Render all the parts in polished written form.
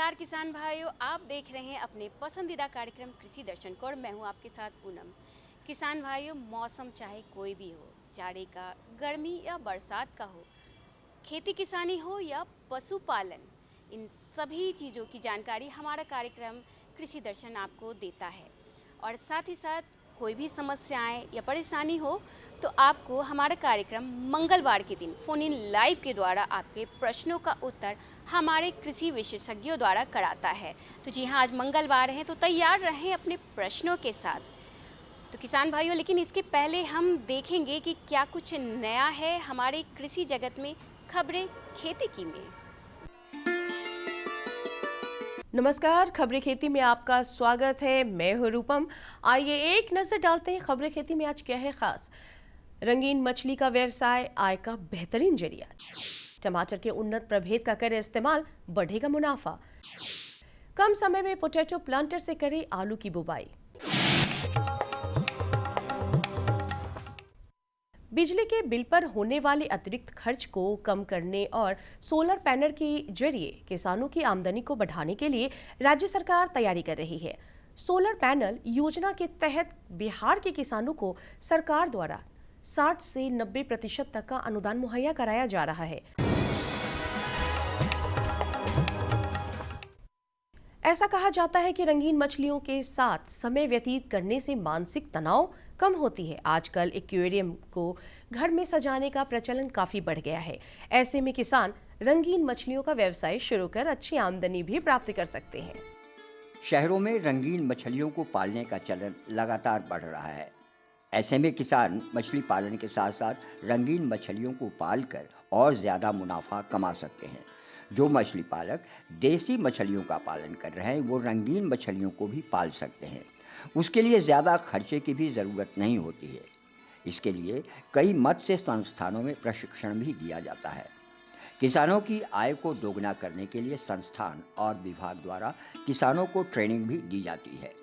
नमस्कार किसान भाइयों, आप देख रहे हैं अपने पसंदीदा कार्यक्रम कृषि दर्शन को और मैं हूं आपके साथ पूनम। किसान भाइयों, मौसम चाहे कोई भी हो, जाड़े का, गर्मी या बरसात का हो, खेती किसानी हो या पशुपालन, इन सभी चीज़ों की जानकारी हमारा कार्यक्रम कृषि दर्शन आपको देता है। और साथ ही साथ कोई भी समस्याएं या परेशानी हो तो आपको हमारा कार्यक्रम मंगलवार के दिन फोन इन लाइव के द्वारा आपके प्रश्नों का उत्तर हमारे कृषि विशेषज्ञों द्वारा कराता है। तो जी हाँ, आज मंगलवार है तो तैयार रहें अपने प्रश्नों के साथ। तो किसान भाइयों, लेकिन इसके पहले हम देखेंगे कि क्या कुछ नया है हमारे कृषि जगत में, खबरें खेती की में। नमस्कार, खबरें खेती में आपका स्वागत है। मैं हूं रूपम। आइए एक नजर डालते हैं खबरें खेती में आज क्या है खास। रंगीन मछली का व्यवसाय आय का बेहतरीन जरिया। टमाटर के उन्नत प्रभेद का करें इस्तेमाल, बढ़ेगा मुनाफा। कम समय में पोटैटो प्लांटर से करें आलू की बुवाई। बिजली के बिल पर होने वाले अतिरिक्त खर्च को कम करने और सोलर पैनल के जरिए किसानों की आमदनी को बढ़ाने के लिए राज्य सरकार तैयारी कर रही है। सोलर पैनल योजना के तहत बिहार के किसानों को सरकार द्वारा 60 से 90% तक का अनुदान मुहैया कराया जा रहा है। ऐसा कहा जाता है कि रंगीन मछलियों के साथ समय व्यतीत करने से मानसिक तनाव कम होती है। आजकल एक्वेरियम को घर में सजाने का प्रचलन काफी बढ़ गया है। ऐसे में किसान रंगीन मछलियों का व्यवसाय शुरू कर अच्छी आमदनी भी प्राप्त कर सकते हैं। शहरों में रंगीन मछलियों को पालने का चलन लगातार बढ़ रहा है। ऐसे में किसान मछली पालन के साथ साथ रंगीन मछलियों को पालकर और ज्यादा मुनाफा कमा सकते हैं। जो मछली पालक देसी मछलियों का पालन कर रहे हैं वो रंगीन मछलियों को भी पाल सकते हैं। उसके लिए ज़्यादा खर्चे की भी ज़रूरत नहीं होती है। इसके लिए कई मत्स्य संस्थानों में प्रशिक्षण भी दिया जाता है। किसानों की आय को दोगुना करने के लिए संस्थान और विभाग द्वारा किसानों को ट्रेनिंग भी दी जाती है।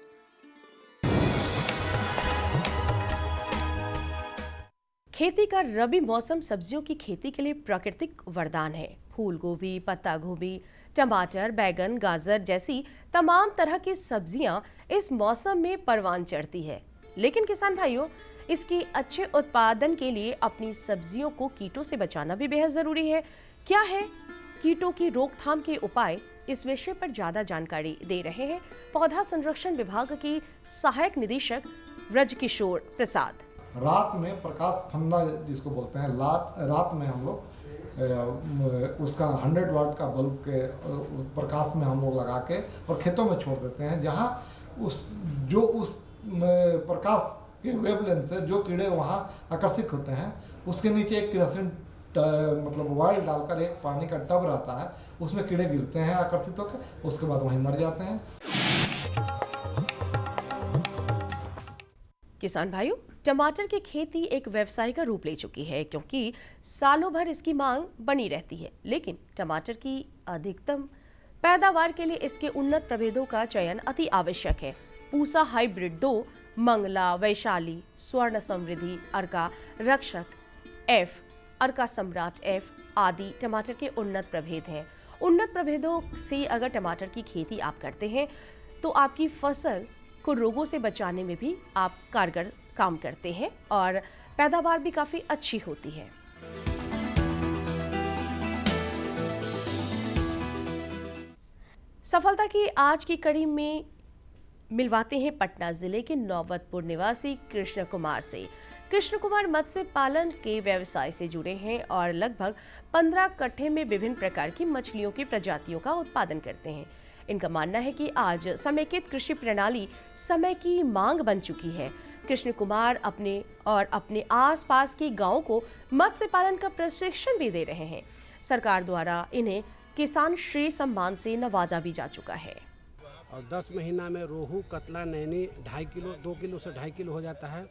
खेती का रबी मौसम सब्जियों की खेती के लिए प्राकृतिक वरदान है। फूल गोभी, पत्ता गोभी, टमाटर, बैगन, गाजर जैसी तमाम तरह की सब्जियां इस मौसम में परवान चढ़ती है। लेकिन किसान भाइयों, इसके अच्छे उत्पादन के लिए अपनी सब्जियों को कीटों से बचाना भी बेहद जरूरी है। क्या है कीटों की रोकथाम के उपाय, इस विषय पर ज्यादा जानकारी दे रहे हैं पौधा संरक्षण विभाग की सहायक निदेशक ब्रजकिशोर प्रसाद। रात में प्रकाश फंदा जिसको बोलते हैं, रात में हम लोग उसका 100 वाट का बल्ब के प्रकाश में हम लोग लगा के और खेतों में छोड़ देते हैं, जहाँ उस प्रकाश के वेवलेंथ से जो कीड़े वहाँ आकर्षित होते हैं, उसके नीचे एक केरोसिन मतलब ऑयल डालकर एक पानी का टब रहता है, उसमें कीड़े गिरते हैं आकर्षित होकर, उसके बाद वहीं मर जाते हैं। किसान भाइयों, टमाटर की खेती एक व्यवसाय का रूप ले चुकी है क्योंकि सालों भर इसकी मांग बनी रहती है। लेकिन टमाटर की अधिकतम पैदावार के लिए इसके उन्नत प्रभेदों का चयन अति आवश्यक है। पूसा हाइब्रिड 2, मंगला, वैशाली, स्वर्ण समृद्धि, अर्का रक्षक F, अर्का सम्राट F आदि टमाटर के उन्नत प्रभेद हैं। उन्नत प्रभेदों से अगर टमाटर की खेती आप करते हैं तो आपकी फसल को रोगों से बचाने में भी आप कारगर काम करते हैं और पैदावार भी काफी अच्छी होती है। सफलता की आज की कड़ी में मिलवाते हैं पटना जिले के नौबतपुर निवासी कृष्ण कुमार से। कृष्ण कुमार मत्स्य पालन के व्यवसाय से जुड़े हैं और लगभग 15 कट्ठे में विभिन्न प्रकार की मछलियों की प्रजातियों का उत्पादन करते हैं। इनका मानना है कि आज समेकित कृषि प्रणाली समय की मांग बन चुकी है। कृष्ण कुमार अपने आसपास के गांवों को मत्स्य पालन का प्रशिक्षण भी दे रहे हैं। सरकार द्वारा इन्हें किसान श्री सम्मान से नवाजा भी जा चुका है। और 10 महीना में रोहू, कतला, नैनी 2.5 किलो, 2 किलो से 2.5 किलो हो जाता है।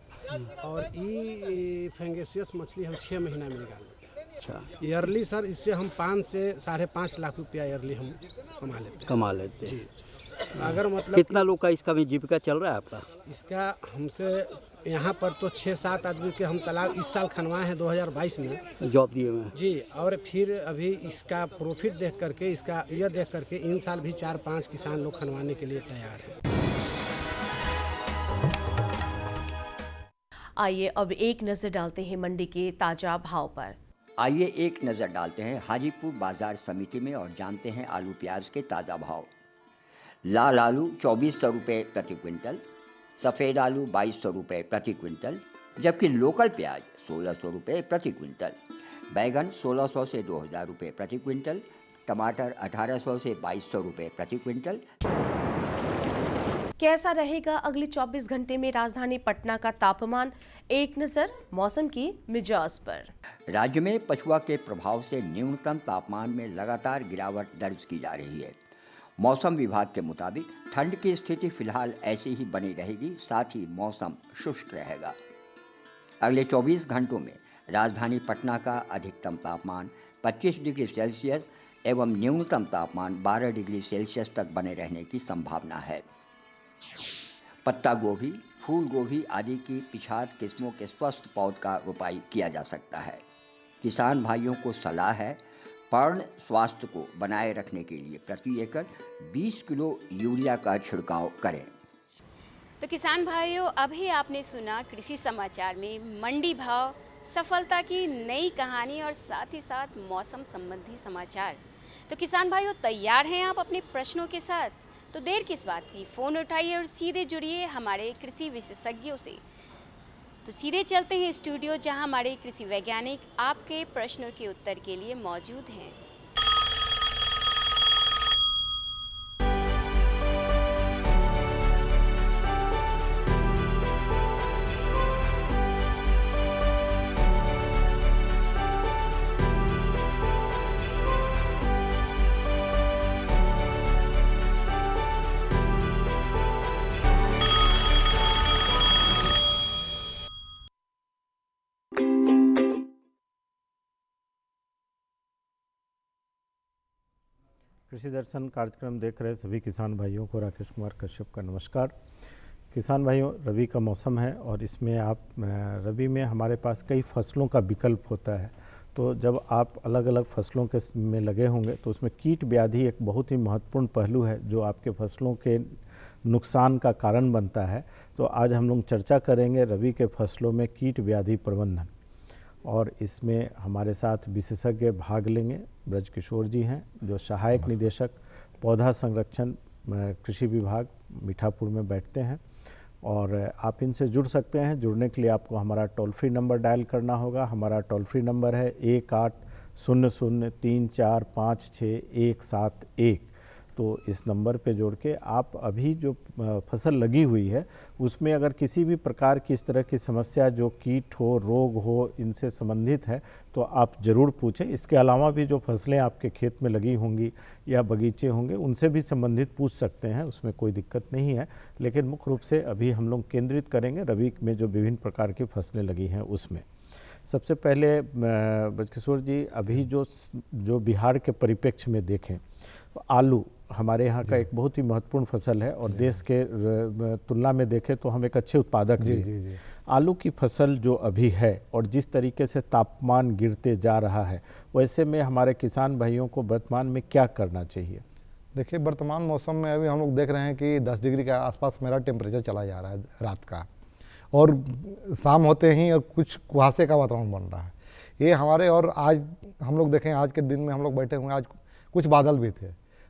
और ई फेंगेसियस मछली हम 6 महीना में निकाल देते हैं। अच्छा, ईयरली सर इससे हम 5 से 5.5 लाख रुपया ईयरली हम कमा लेते हैं। जी, अगर मतलब कितना लोग का इसका में जीविका चल रहा है आपका? इसका हमसे यहाँ पर तो 6-7 आदमी के हम तालाब इस साल खनवाए हैं 2022 में जॉब दिए हुए हैं। जी। और फिर अभी इसका प्रॉफिट देख करके, इसका यह देख करके इन साल भी 4-5 किसान लोग खनवाने के लिए तैयार हैं। आइए अब एक नजर डालते हैं मंडी के ताजा भाव पर। आइए एक नज़र डालते हैं हाजीपुर बाजार समिति में और जानते हैं आलू प्याज के ताज़ा भाव। लाल आलू 2400 रुपये प्रति क्विंटल, सफ़ेद आलू 2200 रुपये प्रति क्विंटल, जबकि लोकल प्याज 1600 रुपये प्रति क्विंटल, बैगन 1600 से 2000 रुपये प्रति क्विंटल, टमाटर 1800 से 2200 रुपये प्रति क्विंटल। कैसा रहेगा अगले 24 घंटे में राजधानी पटना का तापमान? एक नजर मौसम की मिजाज पर। राज्य में पछुआ के प्रभाव से न्यूनतम तापमान में लगातार गिरावट दर्ज की जा रही है। मौसम विभाग के मुताबिक ठंड की स्थिति फिलहाल ऐसी ही बनी रहेगी, साथ ही मौसम शुष्क रहेगा। अगले 24 घंटों में राजधानी पटना का अधिकतम तापमान 25 डिग्री सेल्सियस एवं न्यूनतम तापमान 12 डिग्री सेल्सियस तक बने रहने की संभावना है। पत्ता गोभी, फूल गोभी आदि की पिछात किस्मों के स्वस्थ पौध का रोपाई किया जा सकता है। किसान भाइयों को सलाह है, पर्ण स्वास्थ्य को बनाए रखने के लिए प्रति एकड़ 20 किलो यूरिया का छिड़काव करें। तो किसान भाइयों, अभी आपने सुना कृषि समाचार में मंडी भाव, सफलता की नई कहानी और साथ ही साथ मौसम संबंधी समाचार। तो किसान भाइयों, तैयार हैं आप अपने प्रश्नों के साथ? तो देर किस बात की, फ़ोन उठाइए और सीधे जुड़िए हमारे कृषि विशेषज्ञों से। तो सीधे चलते हैं स्टूडियो, जहां हमारे कृषि वैज्ञानिक आपके प्रश्नों के उत्तर के लिए मौजूद हैं। कृषि दर्शन कार्यक्रम देख रहे सभी किसान भाइयों को राकेश कुमार कश्यप का नमस्कार। किसान भाइयों, रबी का मौसम है और इसमें रबी में हमारे पास कई फसलों का विकल्प होता है। तो जब आप अलग अलग फसलों के में लगे होंगे तो उसमें कीट व्याधि एक बहुत ही महत्वपूर्ण पहलू है जो आपके फसलों के नुकसान का कारण बनता है। तो आज हम लोग चर्चा करेंगे रबी के फसलों में कीट व्याधि प्रबंधन, और इसमें हमारे साथ विशेषज्ञ भाग लेंगे। ब्रजकिशोर जी हैं जो सहायक निदेशक पौधा संरक्षण कृषि विभाग मीठापुर में बैठते हैं, और आप इनसे जुड़ सकते हैं। जुड़ने के लिए आपको हमारा टोल फ्री नंबर डायल करना होगा। हमारा टोल फ्री नंबर है 1800-3456-171। तो इस नंबर पे जोड़ के आप अभी जो फसल लगी हुई है उसमें अगर किसी भी प्रकार की इस तरह की समस्या, जो कीट हो, रोग हो, इनसे संबंधित है तो आप ज़रूर पूछें। इसके अलावा भी जो फसलें आपके खेत में लगी होंगी या बगीचे होंगे उनसे भी संबंधित पूछ सकते हैं, उसमें कोई दिक्कत नहीं है। लेकिन मुख्य रूप से अभी हम लोग केंद्रित करेंगे रबी में जो विभिन्न प्रकार की फसलें लगी हैं उसमें। सबसे पहले ब्रजकिशोर जी, अभी जो बिहार के परिप्रेक्ष्य में देखें तो आलू हमारे यहाँ का एक बहुत ही महत्वपूर्ण फसल है और देश के तुलना में देखें तो हम एक अच्छे उत्पादक भी हैं। आलू की फसल जो अभी है और जिस तरीके से तापमान गिरते जा रहा है, वैसे में हमारे किसान भाइयों को वर्तमान में क्या करना चाहिए? देखिए, वर्तमान मौसम में अभी हम लोग देख रहे हैं कि 10 डिग्री के आसपास मेरा टेम्परेचर चला जा रहा है रात का, और शाम होते ही और कुछ कुहासे का वातावरण बन रहा है। ये हमारे, और आज हम लोग देखें, आज के दिन में हम लोग बैठे हुए हैं, आज कुछ बादल भी थे।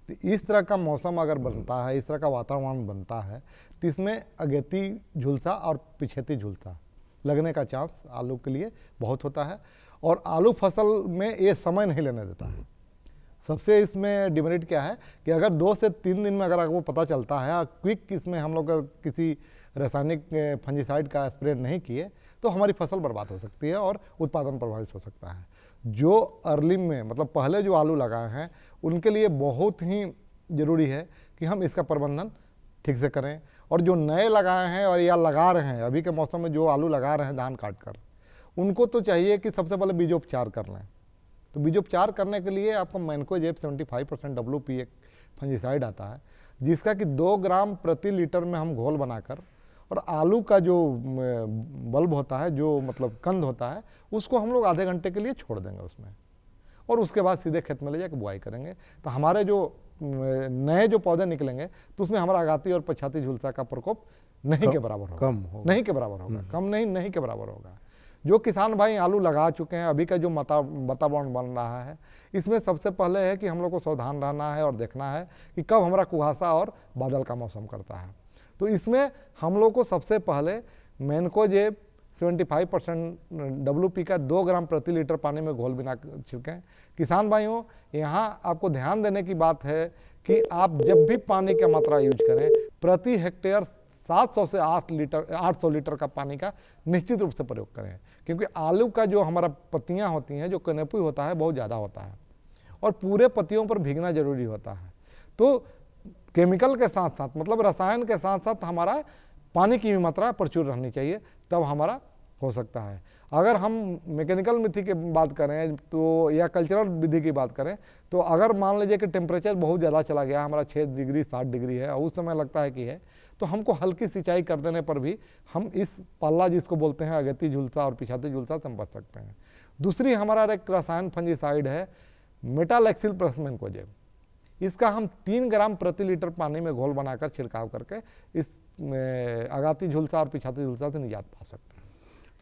तो इस तरह का मौसम अगर बनता है, इस तरह का वातावरण बनता है, तो इसमें अगेती झुलसा और पिछेती झुलसा लगने का चांस आलू के लिए बहुत होता है। और आलू फसल में ये समय नहीं लेने देता है। सबसे इसमें डिमेरिट क्या है कि अगर 2 से 3 दिन में अगर आपको पता चलता है और क्विक इसमें हम लोग किसी रासायनिक फंजीसाइड का स्प्रे नहीं किए तो हमारी फसल बर्बाद हो सकती है और उत्पादन प्रभावित हो सकता है। जो अर्ली में, मतलब पहले जो आलू लगाए हैं, उनके लिए बहुत ही ज़रूरी है कि हम इसका प्रबंधन ठीक से करें। और जो नए लगाए हैं और या लगा रहे हैं, अभी के मौसम में जो आलू लगा रहे हैं धान काट कर, उनको तो चाहिए कि सबसे पहले बीजोपचार कर लें। तो बीजोपचार करने के लिए आपको मैनकोजेब 75% WP एक फंजीसाइड आता है, जिसका कि 2 ग्राम प्रति लीटर में हम घोल बनाकर और आलू का जो बल्ब होता है, जो मतलब कंद होता है, उसको हम लोग आधे घंटे के लिए छोड़ देंगे उसमें, और उसके बाद सीधे खेत में ले जाकर बुआई करेंगे। तो हमारे जो नए जो पौधे निकलेंगे तो उसमें हमारा आगाती और पछाती झुलसा का प्रकोप नहीं के बराबर होगा, कम होगा, नहीं के बराबर होगा, कम नहीं के बराबर होगा। जो किसान भाई आलू लगा चुके हैं, अभी का जो वातावरण बन रहा है, इसमें सबसे पहले है कि हम लोग को सावधान रहना है और देखना है कि कब हमारा कुहासा और बादल का मौसम करता है। तो इसमें हम लोग को सबसे पहले मैनकोजेब 75% WP का 2 ग्राम प्रति लीटर पानी में घोल बिना छिड़कें। किसान भाइयों, यहाँ आपको ध्यान देने की बात है कि आप जब भी पानी की मात्रा यूज करें, प्रति हेक्टेयर 700 से 800 लीटर का पानी का निश्चित रूप से प्रयोग करें, क्योंकि आलू का जो हमारा पत्तियाँ होती हैं, जो कनेपी होता है, बहुत ज़्यादा होता है और पूरे पत्तियों पर भीगना जरूरी होता है। तो केमिकल के साथ साथ, मतलब रसायन के साथ साथ हमारा पानी की भी मात्रा प्रचुर रहनी चाहिए, तब हमारा हो सकता है। अगर हम मैकेनिकल मेथड की बात करें तो, या कल्चरल विधि की बात करें तो, अगर मान लीजिए कि टेम्परेचर बहुत ज़्यादा चला गया, हमारा 6 डिग्री 7 डिग्री है और उस समय लगता है कि है, तो हमको हल्की सिंचाई कर देने पर भी हम इस पल्ला जिसको बोलते हैं अगेती झुलसा और पिछाती झुलसा से हम बच सकते हैं। दूसरी हमारा एक रसायन फंजीसाइड है मेटालैक्सिल प्लस मैनकोजेब। इसका हम 3 ग्राम प्रति लीटर पानी में घोल बनाकर छिड़काव करके इस आगाती झुलसा और पिछाती झुलसा से निजात पा सकते हैं।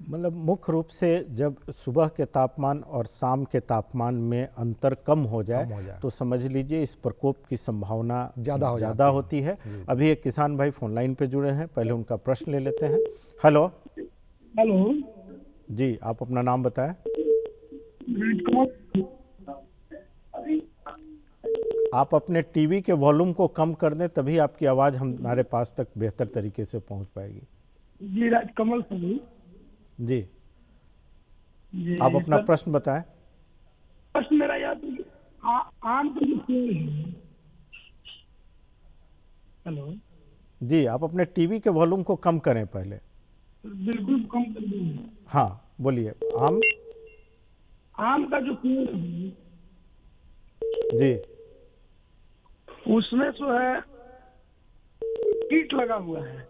मतलब मुख्य रूप से जब सुबह के तापमान और शाम के तापमान में अंतर कम हो जाए तो समझ लीजिए इस प्रकोप की संभावना ज़्यादा होती है। अभी एक किसान भाई फोन लाइन पे जुड़े हैं, पहले उनका प्रश्न ले लेते हैं। हेलो जी, आप अपना नाम बताएं। आप अपने टीवी के वॉल्यूम को कम कर दें, तभी आपकी आवाज़ हमारे पास तक बेहतर तरीके से पहुंच पाएगी। जी, राजकमल सर जी, आप अपना प्रश्न बताएं। प्रश्न मेरा याद आम का जो पेड़ है। हेलो जी, आप अपने टीवी के वॉल्यूम को कम करें पहले। बिल्कुल कम कर देंगे। हाँ बोलिए। आम का जो पेड़ है जी, उसमें जो है कीट लगा हुआ है।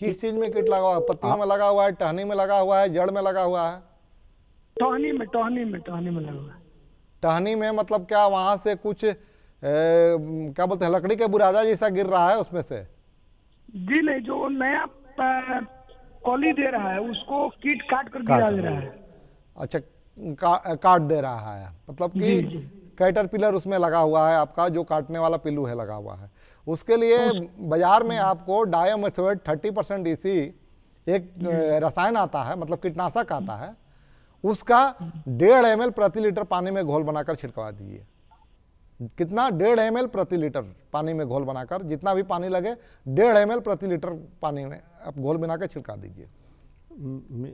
किस चीज में कीट लगा हुआ है? पत्तियों में लगा हुआ है, टहनी में लगा हुआ है, जड़ में लगा हुआ है? टहनी में लगा हुआ है। टहनी में मतलब क्या वहां से कुछ क्या बोलते हैं, लकड़ी के बुरादा जैसा गिर रहा है उसमें से? जी नहीं, जो नया कॉली दे रहा है उसको कीट काट कर गिरा दे रहा है। अच्छा, काट दे रहा है, मतलब कि कैटरपिलर उसमें लगा हुआ है आपका, जो काटने वाला पिल्लू है लगा हुआ है। उसके लिए बाजार में आपको डायमेथोएट 30% EC एक रसायन आता है, मतलब कीटनाशक आता है, उसका 1.5 ml प्रति लीटर पानी में घोल बनाकर छिड़कवा दीजिए। कितना? 1.5 ml प्रति लीटर पानी में घोल बनाकर, जितना भी पानी लगे 1.5 ml प्रति लीटर पानी में आप घोल बनाकर छिड़का दीजिए।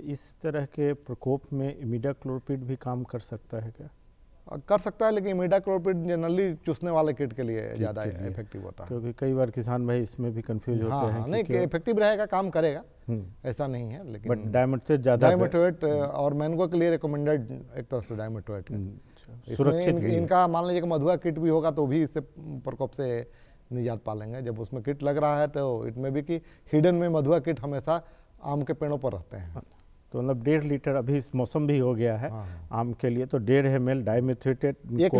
इस तरह के प्रकोप में इमिडाक्लोप्रिड भी काम कर सकता है क्या? कर सकता है, लेकिन इमिडाक्लोप्रिड जनरली चूसने वाले कीट के लिए ज़्यादा इफेक्टिव होता है, क्योंकि कई बार किसान भाई इसमें भी कंफ्यूज होते हैं। नहीं कि इफेक्टिव रहेगा, काम करेगा, ऐसा नहीं है, लेकिन बट डायमेथोएट और मैंगो के लिए रिकमेंडेड एक तरह से डायमेथोएट है। सुरक्षित इनका मान लीजिए कि मधुआ कीट भी होगा तो भी इससे प्रकोप से निजात पालेंगे। जब उसमें कीट लग रहा है तो इनमें भी कि हिडन में मधुआ कीट हमेशा आम के पेड़ों पर रहते हैं। तो मतलब 1.5 लीटर, अभी इस मौसम भी हो गया है आम के लिए, तो 1.5 ml डाइमेथोएट 1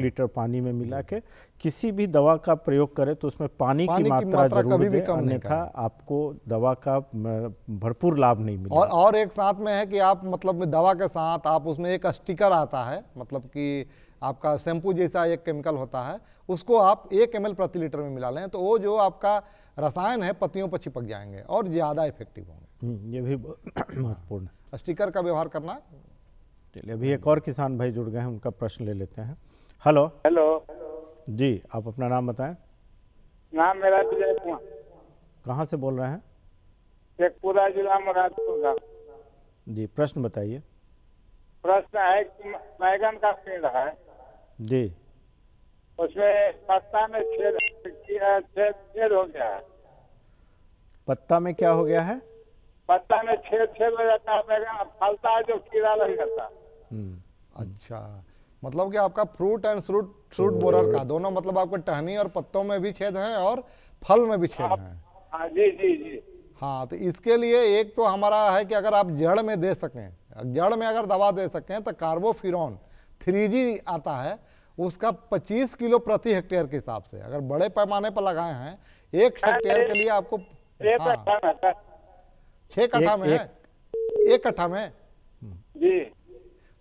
लीटर पानी में मिला के किसी भी दवा का प्रयोग करें तो उसमें पानी की मात्रा जरूर दें, अन्यथा आपको दवा का भरपूर लाभ नहीं मिलेगा। और एक साथ में है कि आप मतलब दवा के साथ आप उसमें एक स्टिकर आता है, मतलब कि आपका शैम्पू जैसा एक केमिकल होता है, उसको आप 1 ml प्रति लीटर में मिला लें, तो वो जो आपका रसायन है पत्तियों पर चिपक जाएंगे और ज़्यादा इफेक्टिव होंगे। ये भी महत्वपूर्ण है, स्टिकर का व्यवहार करना। चलिए, अभी एक और किसान भाई जुड़ गए हैं, उनका प्रश्न ले लेते हैं। हेलो जी, आप अपना नाम बताएं। नाम मेरा विजय कुमार। कहाँ से बोल रहे हैं? शेखपुरा जिला मुरादपुर गाँव। जी, प्रश्न बताइए। प्रश्न है कि बैगन का पेड़ है जी, उसमें पत्ता में छेद हो गया है। पत्ता में क्या हो गया है? पत्ता में छेद हो जाता है, बैगन फलता है जो कीड़ा लग जाता है। अच्छा, मतलब कि आपका फ्रूट एंड फ्रूट बोरर का दोनों, मतलब आपके टहनी और पत्तों में भी छेद है और फल में भी छेद हैं। हाँ जी जी जी। हाँ, तो इसके लिए एक तो हमारा है कि अगर आप जड़ में दे सकें, जड़ में अगर दवा दे सकें तो कार्बोफ्यूरॉन 3G आता है, उसका 25 किलो प्रति हेक्टेयर के हिसाब से अगर बड़े पैमाने पर लगाए हैं, 1 हेक्टेयर के लिए आपको एक हाँ, अच्छा है सर। 6 कट्ठा में है, 1 कट्ठा में जी।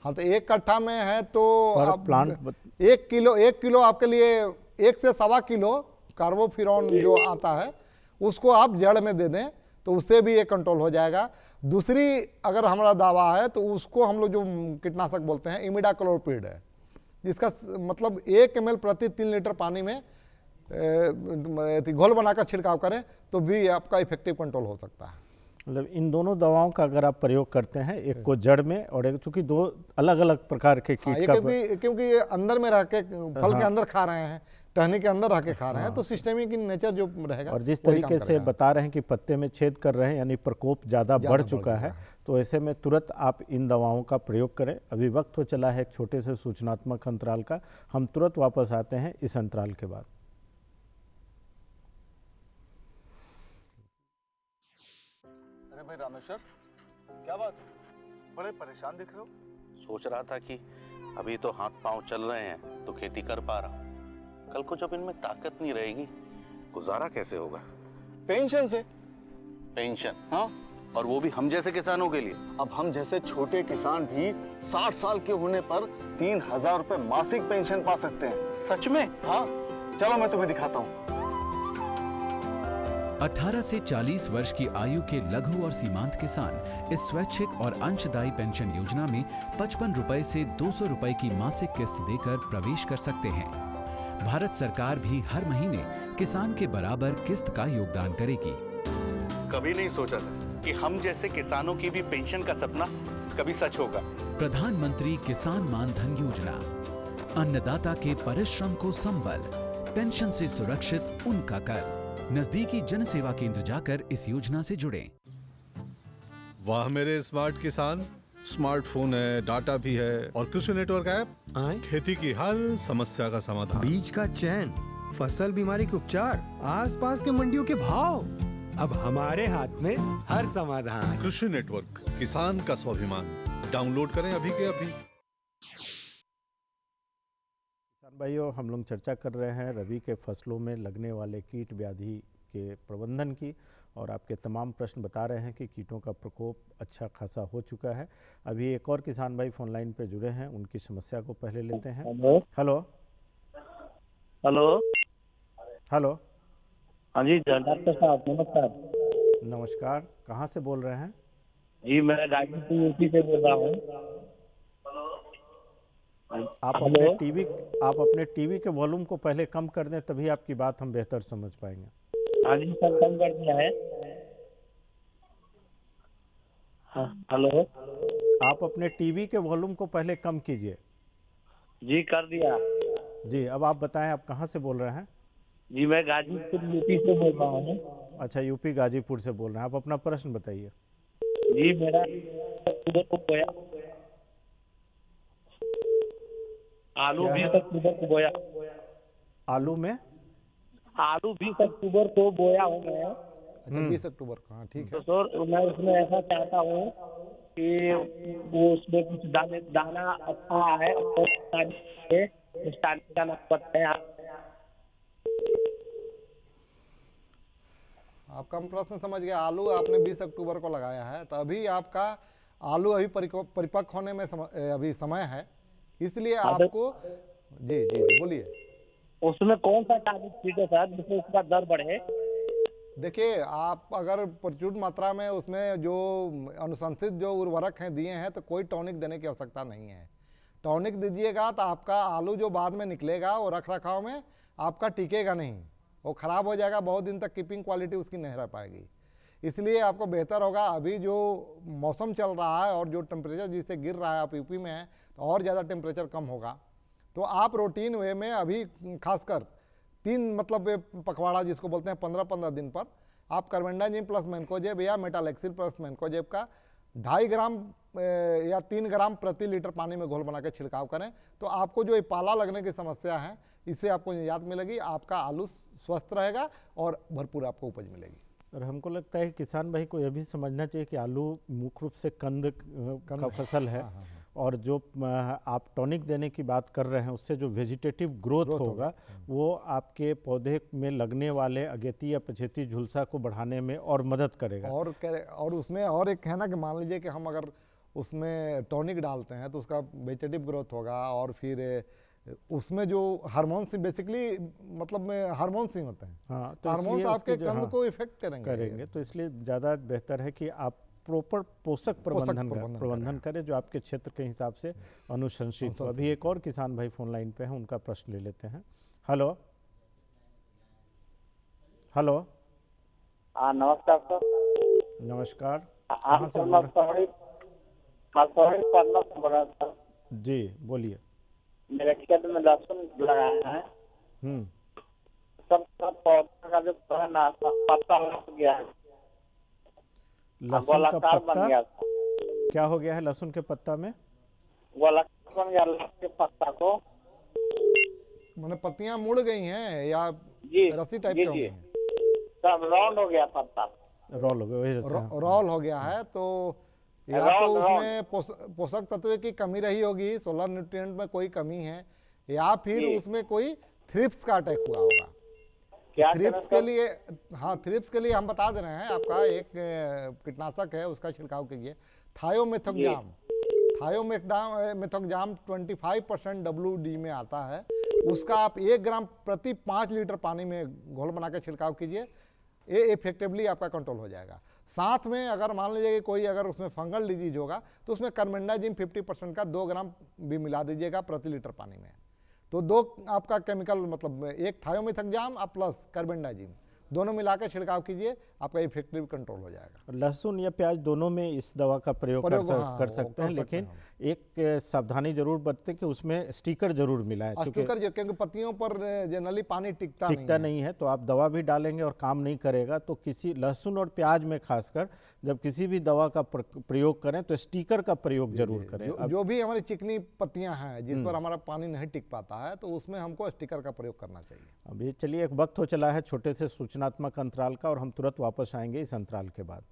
हाँ, तो 1 कट्ठा में है तो पर आप प्लांट 1 किलो आपके लिए 1 से 1.25 किलो कार्बोफ्यूरॉन जो आता है उसको आप जड़ में दे दें तो उससे भी ये कंट्रोल हो जाएगा। दूसरी अगर हमारा दावा है तो उसको हम लोग जो कीटनाशक बोलते हैं इमिडाक्लोप्रिड है, जिसका मतलब 1 ml प्रति 3 लीटर पानी में घोल बनाकर छिड़काव करें तो भी आपका इफेक्टिव कंट्रोल हो सकता है। मतलब इन दोनों दवाओं का अगर आप प्रयोग करते हैं, एक को जड़ में और एक, चूंकि 2 अलग अलग प्रकार के हाँ, कीट ये का क्योंकि ये अंदर में रह के फल के अंदर खा रहे हैं, टहनी के अंदर रह के खा रहे हैं, तो सिस्टमिक इन नेचर जो रहेगा और जिस वही काम तरीके से करेगा। बता रहे हैं कि पत्ते में छेद कर रहे हैं यानी प्रकोप ज़्यादा बढ़ चुका है, तो ऐसे में तुरंत आप इन दवाओं का प्रयोग करें। अभी वक्त हो चला है एक छोटे से सूचनात्मक अंतराल का, हम तुरंत वापस आते हैं इस अंतराल के बाद। अरे भाई रामेश्वर, क्या बात है? बड़े परेशान दिख रहे हो। सोच रहा था कि अभी तो हाथ पांव चल रहे हैं तो खेती कर पा रहा हूँ, कल को जब इनमें ताकत नहीं रहेगी गुजारा कैसे होगा? पेंशन से। पेंशन? हाँ, और वो भी हम जैसे किसानों के लिए। अब हम जैसे छोटे किसान भी 60 साल के होने पर 3000 रुपए मासिक पेंशन पा सकते हैं। सच में? हाँ, चलो मैं तुम्हें दिखाता हूँ। 18 से 40 वर्ष की आयु के लघु और सीमांत किसान इस स्वैच्छिक और अंशदायी पेंशन योजना में 55 रुपए से 200 रुपए की मासिक किस्त देकर प्रवेश कर सकते हैं। भारत सरकार भी हर महीने किसान के बराबर किस्त का योगदान करेगी। कभी नहीं सोचा था कि हम जैसे किसानों की भी पेंशन का सपना कभी सच होगा। प्रधानमंत्री किसान मान धन योजना, अन्नदाता के परिश्रम को संबल, पेंशन से सुरक्षित उनका कर। नजदीकी जन सेवा केंद्र जाकर इस योजना से जुड़ें। वाह मेरे स्मार्ट किसान, स्मार्टफोन है, डाटा भी है और कृषि नेटवर्क ऐप खेती की हर समस्या का समाधान। बीज का चयन, फसल बीमारी के उपचार, आसपास के मंडियों के भाव, अब हमारे हाथ में हर समाधान। कृषि नेटवर्क, किसान का स्वाभिमान। डाउनलोड करें अभी के अभी। किसान भाइयों, हम लोग चर्चा कर रहे हैं रबी के फसलों में लगने वाले कीट व्याधि के प्रबंधन की, और आपके तमाम प्रश्न बता रहे हैं कि कीटों का प्रकोप अच्छा खासा हो चुका है। अभी एक और किसान भाई फोन लाइन पे जुड़े हैं, उनकी समस्या को पहले लेते हैं। Hello hello hello. हाँ जी डॉक्टर साहब नमस्कार। नमस्कार, कहाँ से बोल रहे हैं? जी मैं गाजीपुर यूपी से बोल रहा हूँ। आप अपने टीवी के वॉल्यूम को पहले कम कर दें, तभी आपकी बात हम बेहतर समझ पाएंगे। हाँ जी सर, कम कर दिया है। हाँ, हेलो। आप अपने टीवी के वॉल्यूम को पहले कम कीजिए। जी कर दिया। जी, अब आप बताएं आप कहाँ से बोल रहे हैं? जी मैं गाजीपुर यूपी से बोल रहा हूँ। अच्छा, यूपी गाजीपुर से बोल रहे हैं। आप अपना प्रश्न बताइए। जी मेरा बोया, आलू 20 अक्टूबर को बोया। आलू में? आलू 20 अक्टूबर को बोया हूँ मैं। अच्छा, 20 अक्टूबर को, हाँ ठीक है। तो सर मैं उसमें ऐसा चाहता हूँ कि वो उसमें कुछ दाना अच्छा है और आपका हम प्रश्न समझ गया। आलू आपने 20 अक्टूबर को लगाया है, तो अभी आपका आलू अभी परिपक्व होने में अभी समय है, इसलिए आपको जी जी जी बोलिए। उसमें कौन सा टॉनिक छींटे सर जिससे उसका दर बढ़े? देखिए, आप अगर प्रचुर मात्रा में उसमें जो अनुशंसित जो उर्वरक हैं दिए हैं, तो कोई टॉनिक देने की आवश्यकता नहीं है। टॉनिक दीजिएगा तो आपका आलू जो बाद में निकलेगा वो रख रखाव में आपका टिकेगा नहीं, वो ख़राब हो जाएगा, बहुत दिन तक कीपिंग क्वालिटी उसकी नहीं रह पाएगी। इसलिए आपको बेहतर होगा, अभी जो मौसम चल रहा है और जो टेम्परेचर जिससे गिर रहा है, आप यूपी में हैं तो और ज़्यादा टेम्परेचर कम होगा, तो आप रूटीन वे में अभी खासकर 3 मतलब पखवाड़ा जिसको बोलते हैं 15-15 दिन पर आप कार्बेंडाजिम प्लस मैनकोजेब या मेटालेक्सिल प्लस मैनकोजेब का 2.5 ग्राम या 3 ग्राम प्रति लीटर पानी में घोल बना के छिड़काव करें, तो आपको जो पाला लगने की समस्या है इससे आपको निजात मिलेगी। आपका आलू स्वस्थ रहेगा और भरपूर आपको उपज मिलेगी। और हमको लगता है कि किसान भाई को यह भी समझना चाहिए कि आलू मुख्य रूप से कंद का फसल है। और जो आप टॉनिक देने की बात कर रहे हैं उससे जो वेजिटेटिव ग्रोथ होगा वो आपके पौधे में लगने वाले अगेती या पछेती झुलसा को बढ़ाने में और मदद करेगा। और उसमें और एक है ना कि मान लीजिए कि हम अगर उसमें टॉनिक डालते हैं तो उसका वेजिटेटिव ग्रोथ होगा और फिर उसमें जो हार्मोन्स बेसिकली मतलब हार्मोन्स ही होते हैं। हाँ, तो हार्मोन्स आपके कंद को इफेक्ट करेंगे। तो इसलिए ज़्यादा बेहतर है कि आप प्रॉपर पोषक प्रबंधन करें जो आपके क्षेत्र के हिसाब से अनुशंसित हो। अभी एक और किसान भाई फोन लाइन पे हैं, उनका प्रश्न ले लेते हैं। Hello hello. हाँ नमस्कार सर। नमस्कार। कहाँ से बोल रहे हैं? जी बोलिए। मेरे खेत में लहसुन लगाया है। सब पौधा का जो है ना पत्ता लग गया है। लहसुन का पत्ता क्या हो गया है? लहसुन के पत्ता में गोलाकार बन गया लहसुन के पत्ता को। मैंने पत्तियां मुड़ गई हैं या रस्सी टाइप के हो गए हैं? सब राउंड हो गया पत्ता। रोल हो गया, रोल हो गया है। तो या तो उसमें पोषक तत्व की कमी रही होगी, सोलर न्यूट्रिएंट में कोई कमी है, या फिर उसमें कोई थ्रिप्स का अटैक हुआ होगा। थ्रिप्स के लिए थ्रिप्स के लिए हम बता दे रहे हैं, आपका एक कीटनाशक है उसका छिड़काव कीजिए, थायोमेथोक्जाम। थायोमेथोक्जाम 25% WD में आता है। उसका आप 1 ग्राम प्रति 5 लीटर पानी में घोल बना के छिड़काव कीजिए, ये इफेक्टिवली आपका कंट्रोल हो जाएगा। साथ में अगर मान लीजिए कि कोई अगर उसमें फंगल डिजीज होगा तो उसमें कार्बेंडाजिम 50% का 2 ग्राम भी मिला दीजिएगा प्रति लीटर पानी में। तो 2 आपका केमिकल मतलब एक थायोमेथोक्जाम और प्लस कार्बेंडाजिम दोनों मिलाकर छिड़काव कीजिए, आपका इफेक्टिव कंट्रोल हो जाएगा। लहसुन या प्याज दोनों में इस दवा का प्रयोग कर सकते हैं, लेकिन एक सावधानी जरूर बरतें कि उसमें स्टिकर जरूर मिलाएं, क्योंकि पत्तियों पर जनरली पानी टिकता नहीं है। तो आप दवा भी डालेंगे और काम नहीं करेगा। तो किसी लहसुन और प्याज में खासकर जब किसी भी दवा का प्रयोग करें तो स्टिकर का प्रयोग जरूर करें। जो भी हमारी चिकनी पत्तियां हैं जिस पर हमारा पानी नहीं टिक पाता है तो उसमें हमको स्टिकर का प्रयोग करना चाहिए। अभी चलिए एक वक्त हो चला है छोटे से सूचनात्मक अंतराल का और हम तुरंत वापस आएंगे इस अंतराल के बाद।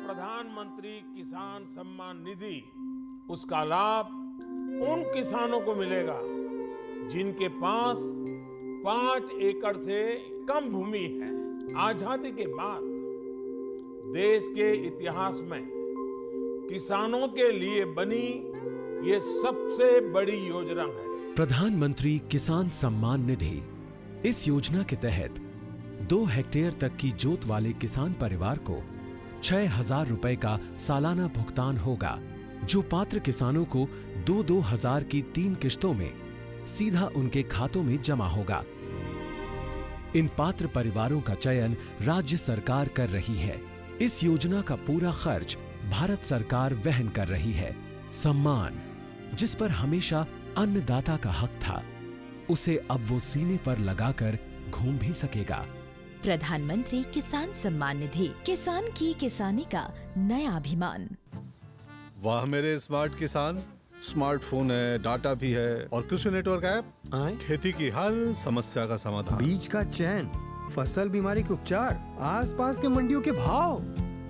प्रधानमंत्री किसान सम्मान निधि, उसका लाभ उन किसानों को मिलेगा जिनके पास 5 एकड़ से कम भूमि है। आजादी के बाद देश के इतिहास में किसानों के लिए बनी ये सबसे बड़ी योजना है। प्रधानमंत्री किसान सम्मान निधि। इस योजना के तहत 2 हेक्टेयर तक की जोत वाले किसान परिवार को 6,000 रुपए का सालाना भुगतान होगा, जो पात्र किसानों को 2-2 हजार की 3 किश्तों में सीधा उनके खातों में जमा होगा। इन पात्र परिवारों का चयन राज्य सरकार कर रही है। इस योजना का पूरा खर्च भारत सरकार वहन कर रही है। सम्मान, जिस पर हमेशा अन्नदाता का हक था, उसे अब वो सीने पर लगाकर घूम भी सकेगा। प्रधानमंत्री किसान सम्मान निधि, किसान की किसानी का नया अभिमान। वाह मेरे स्मार्ट किसान, स्मार्टफोन है, डाटा भी है और कृषि नेटवर्क ऐप खेती की हर समस्या का समाधान। बीज का चयन, फसल बीमारी के उपचार, आसपास के मंडियों के भाव,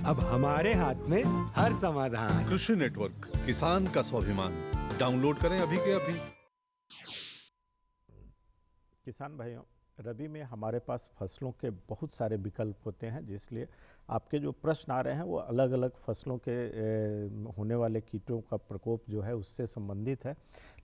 अब हमारे हाथ में हर समाधान। कृषि नेटवर्क, किसान का स्वाभिमान। डाउनलोड करें अभी के अभी। किसान भाइयों, रबी में हमारे पास फसलों के बहुत सारे विकल्प होते हैं, जिसलिए आपके जो प्रश्न आ रहे हैं वो अलग अलग फसलों के होने वाले कीटों का प्रकोप जो है उससे संबंधित है।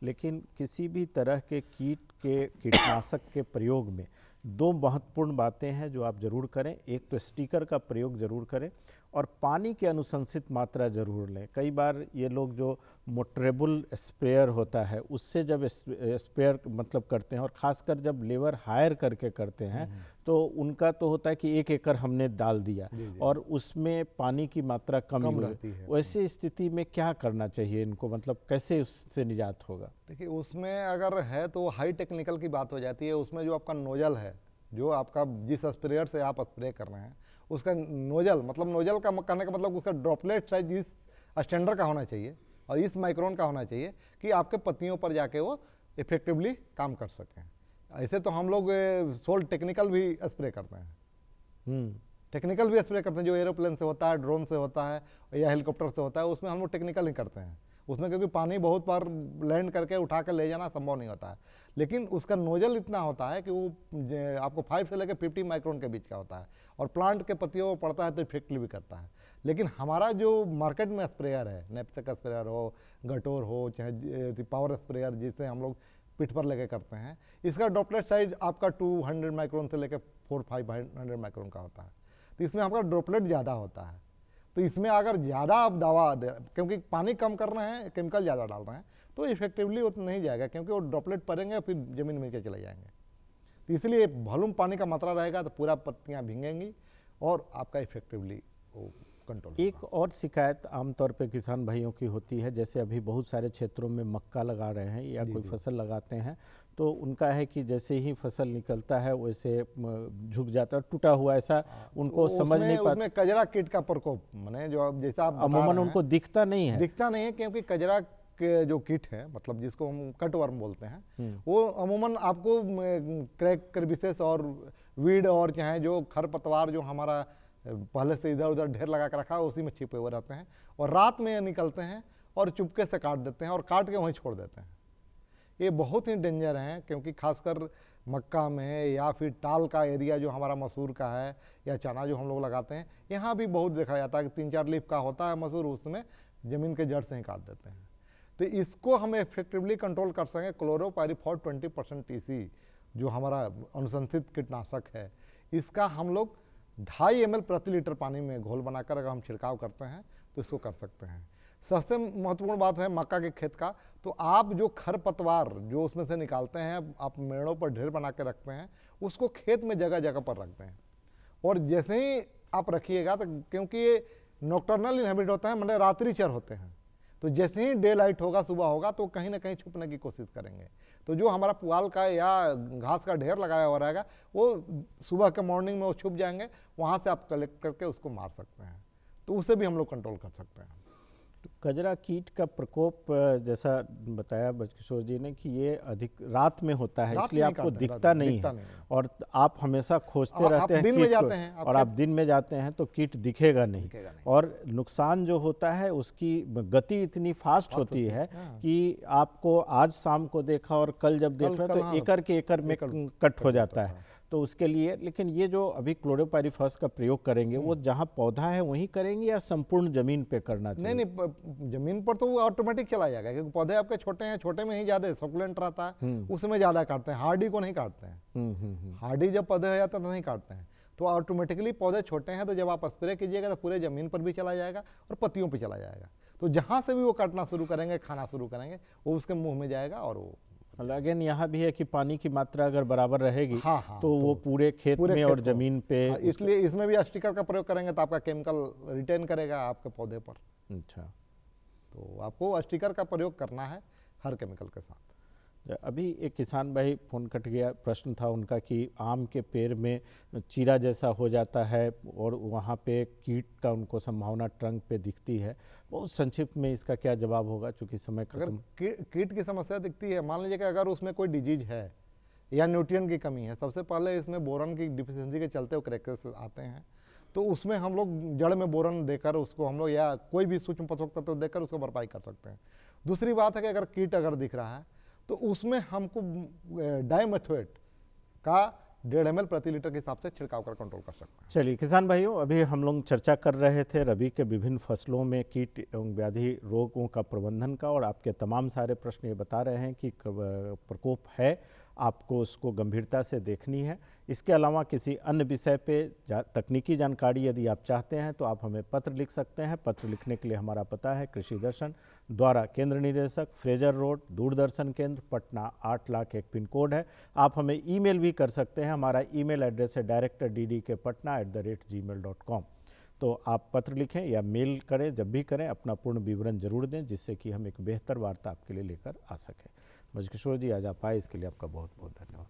लेकिन किसी भी तरह के कीटनाशक के प्रयोग में 2 महत्वपूर्ण बातें हैं जो आप ज़रूर करें। एक तो स्टिकर का प्रयोग ज़रूर करें और पानी की अनुशंसित मात्रा ज़रूर लें। कई बार ये लोग जो मोटरेबल स्प्रेयर होता है उससे जब स्प्रेयर मतलब करते हैं, और ख़ासकर जब लेबर हायर करके करते हैं तो उनका तो होता है कि 1 एकड़ हमने डाल दिया और उसमें पानी की मात्रा कम रहती है। वैसे स्थिति में क्या करना चाहिए इनको, मतलब कैसे उससे निजात होगा? देखिए, उसमें अगर है तो हाई टेक्निकल की बात हो जाती है। उसमें जो आपका नोजल है, जो आपका जिस स्प्रेयर से आप स्प्रे कर रहे हैं उसका नोजल, मतलब नोजल का कहने का मतलब उसका ड्रॉपलेट साइज इस स्टैंडर्ड का होना चाहिए और इस माइक्रोन का होना चाहिए कि आपके पत्तियों पर जाके वो इफेक्टिवली काम कर सकें। ऐसे तो हम लोग सोल टेक्निकल भी स्प्रे करते हैं, टेक्निकल भी स्प्रे करते हैं, जो एरोप्लेन से होता है, ड्रोन से होता है या हेलीकॉप्टर से होता है, उसमें हम लोग टेक्निकल ही करते हैं। उसमें क्योंकि पानी बहुत बार लैंड करके उठा कर ले जाना संभव नहीं होता है, लेकिन उसका नोजल इतना होता है कि वो आपको 5 से लेकर 50 माइक्रोन के बीच का होता है और प्लांट के पत्तियों पर पड़ता है तो इफेक्टिव भी करता है। लेकिन हमारा जो मार्केट में स्प्रेयर है, नेपसेक स्प्रेयर हो, गटोर हो, चाहे पावर स्प्रेयर जिसे हम लोग पीठ पर लेके करते हैं, इसका ड्रॉपलेट साइज आपका 200 माइक्रोन से लेकर 400-500 माइक्रोन का होता है। तो इसमें आपका ड्रॉपलेट ज़्यादा होता है। तो इसमें अगर ज़्यादा आप दवा क्योंकि पानी कम कर रहे हैं, केमिकल ज़्यादा डाल रहे हैं, तो इफेक्टिवली उतना नहीं जाएगा, क्योंकि वो ड्रॉपलेट पड़ेंगे फिर ज़मीन में के चले जाएंगे। तो इसलिए वॉल्यूम पानी का मात्रा रहेगा तो पूरा पत्तियाँ भींगेंगी और आपका इफेक्टिवली वो कंट्रोल। एक और शिकायत आमतौर पे किसान भाइयों की होती है, जैसे अभी बहुत सारे क्षेत्रों में मक्का लगा रहे हैं या कोई फसल लगाते हैं, तो उनका है कि जैसे ही फसल निकलता है वैसे झुक जाता है, टूटा हुआ, ऐसा उनको समझ नहीं पाते। उसमें कजरा कीट का प्रकोप माने जो जैसा आप अमूमन उनको दिखता नहीं है, क्योंकि कजरा के जो कीट है, मतलब जिसको हम कटवर्म बोलते हैं, वो अमूमन आपको क्रैक क्रेविसेस और वीड और चाहे जो खरपतवार जो हमारा पहले से इधर उधर ढेर लगा कर रखा है उसी में छिपे हुए रहते हैं, और रात में निकलते हैं और चुपके से काट देते हैं और काट के वहीं छोड़ देते हैं। ये बहुत ही डेंजर हैं, क्योंकि खासकर मक्का में या फिर टाल का एरिया जो हमारा मसूर का है या चना जो हम लोग लगाते हैं, यहाँ भी बहुत देखा जाता है कि 3-4 लीफ का होता है मसूर, उसमें ज़मीन के जड़ से ही काट देते हैं। तो इसको हम इफेक्टिवली कंट्रोल कर सकें, क्लोरोपाइरीफॉस 20% TC जो हमारा अनुशंसित कीटनाशक है, इसका हम लोग 2.5 ml प्रति लीटर पानी में घोल बनाकर अगर हम छिड़काव करते हैं तो इसको कर सकते हैं। सबसे महत्वपूर्ण बात है मक्का के खेत का, तो आप जो खरपतवार जो उसमें से निकालते हैं, आप मेड़ों पर ढेर बना के रखते हैं, उसको खेत में जगह जगह पर रखते हैं। और जैसे ही आप रखिएगा, तो क्योंकि ये नॉक्टर्नल इनहेबिट होते हैं, मतलब रात्रिचर होते हैं, तो जैसे ही डे लाइट होगा, सुबह होगा, तो कहीं ना कहीं छुपने की कोशिश करेंगे। तो जो हमारा पुआल का या घास का ढेर लगाया हुआ रहेगा, वो सुबह के मॉर्निंग में वो छुप जाएंगे, वहाँ से आप कलेक्ट करके उसको मार सकते हैं, तो उससे भी हम लोग कंट्रोल कर सकते हैं। तो कजरा कीट का प्रकोप जैसा बताया बजकिशोर जी ने कि ये अधिक रात में होता है, इसलिए आपको दिखता नहीं है, और आप हमेशा खोजते रहते हैं दिन में जाते हैं, और आप दिन में जाते हैं तो कीट दिखेगा नहीं, और नुकसान जो होता है उसकी गति इतनी फास्ट होती है कि आपको आज शाम को देखा और कल जब देख रहे तो एकड़ के एकड़ में कट हो जाता है। तो उसके लिए, लेकिन ये जो अभी क्लोरोपाइरीफॉस का प्रयोग करेंगे वो जहाँ पौधा है वहीं करेंगे या संपूर्ण जमीन पे करना चाहिए? नहीं, जमीन पर तो वो ऑटोमेटिक चला जाएगा, क्योंकि पौधे आपके छोटे हैं, छोटे में ही ज्यादा सकुलेंट रहता है, उसमें ज्यादा काटते हैं, हार्डी को नहीं काटते हैं। हार्डी जब पौधे हो जाता है तो नहीं काटते हैं, तो ऑटोमेटिकली पौधे छोटे हैं, तो जब आप स्प्रे कीजिएगा तो पूरे जमीन पर भी चला जाएगा और पत्तियों पर चला जाएगा। तो जहाँ से भी वो काटना शुरू करेंगे, खाना शुरू करेंगे, वो उसके मुँह में जाएगा। और वो अगेन यहाँ भी है कि पानी की मात्रा अगर बराबर रहेगी तो वो पूरे खेत में और जमीन पे, इसलिए इसमें भी स्टिकर का प्रयोग करेंगे तो आपका केमिकल रिटेन करेगा आपके पौधे पर। अच्छा, तो आपको स्टिकर का प्रयोग करना है हर केमिकल के साथ। अभी एक किसान भाई फोन कट गया, प्रश्न था उनका कि आम के पेड़ में चीरा जैसा हो जाता है और वहाँ पे कीट का उनको संभावना ट्रंक पे दिखती है, बहुत संक्षिप्त में इसका क्या जवाब होगा, चूँकि समय खत्म। अगर कीट की समस्या दिखती है, मान लीजिए कि अगर उसमें कोई डिजीज है या न्यूट्रिएंट की कमी है, सबसे पहले इसमें बोरन की डिफिशियंसी के चलते वो क्रैकेस आते हैं, तो उसमें हम लोग जड़ में बोरन देकर उसको हम लोग या कोई भी सूक्ष्म पोषक तत्व देकर उसको भरपाई कर सकते हैं। दूसरी बात है कि अगर कीट अगर दिख रहा है तो उसमें हमको डाइमेथोएट का 1.5 ml प्रति लीटर के हिसाब से छिड़काव कर कंट्रोल कर सकते हैं। चलिए किसान भाइयों, अभी हम लोग चर्चा कर रहे थे रबी के विभिन्न फसलों में कीट एवं व्याधि रोगों का प्रबंधन का, और आपके तमाम सारे प्रश्न ये बता रहे हैं कि प्रकोप है, आपको उसको गंभीरता से देखनी है। इसके अलावा किसी अन्य विषय पे तकनीकी जानकारी यदि आप चाहते हैं तो आप हमें पत्र लिख सकते हैं। पत्र लिखने के लिए हमारा पता है कृषि दर्शन द्वारा केंद्र निदेशक, फ्रेजर रोड, दूरदर्शन केंद्र, पटना 8,01,000 पिन कोड है। आप हमें ईमेल भी कर सकते हैं, हमारा ईमेल एड्रेस है directordkpatna@gmail.com। तो आप पत्र लिखें या मेल करें, जब भी करें अपना पूर्ण विवरण जरूर दें, जिससे कि हम एक बेहतर वार्ता आपके लिए लेकर आ सकें। बजकिशोर जी, आज आप आए, इसके लिए आपका बहुत बहुत धन्यवाद।